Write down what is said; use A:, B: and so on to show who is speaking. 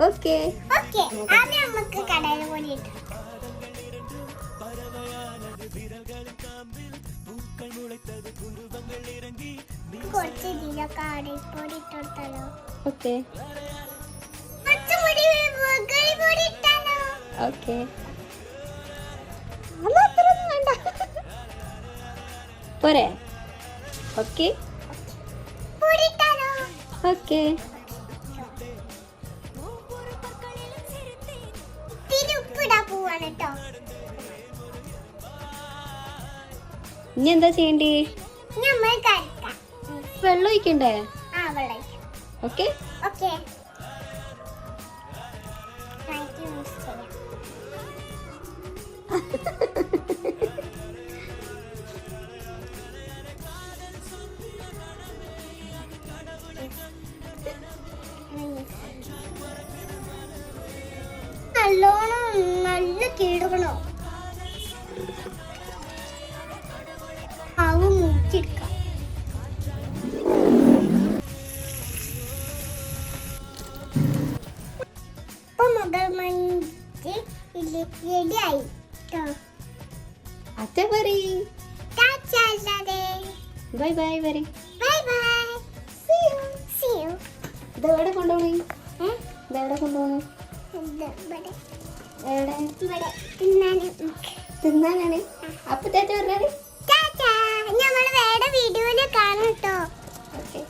A: Okay
B: ആദ്യം നമുക്ക് കടയിൽ പൊടി ഇട്ടു. കുറച്ച് ജീരകപ്പൊടി ഇട്ടുകൊടുത്താലോ?
A: ഓക്കെ
B: കുറച്ചുകൂടി പൊടി ഇട്ടാലോ?
A: ഓക്കെ അത്രയൊന്നും വേണ്ട പോരെ? ഓക്കെ
B: പൊടി ഇട്ടാലോ?
A: ഓക്കെ
B: ഉപ്പിടാൻ പോവാണ് കേട്ടോ.
A: ഇനി എന്താ ചെയ്യണ്ടേ?
B: നമ്മൾ കഴിക്കാം.
A: വെള്ളം ഒഴിക്കണ്ടേ?
B: ആ വെള്ളം.
A: ഓക്കെ
B: ഓക്കെ നല്ലോണം നല്ല കീടുകണോ? മാവ് മുറിച്ചെടുക്കാം. ഇപ്പൊ മുതൽ മഞ്ച് റെഡിയായി.
A: അച്ഛ പറ ബൈ ബൈ പറ.
B: Bye bye. See you.
A: ഇതെവിടെ കൊണ്ടുപോണേ? ഇതെവിടെ കൊണ്ടുപോണേ? എവിടെ തിന്നാനാണ്? അപ്പൊ ചേച്ചി പറഞ്ഞാല്
B: നമ്മൾ വേറെ വീഡിയോയില് കാണാം കേട്ടോ.
A: ഓക്കെ.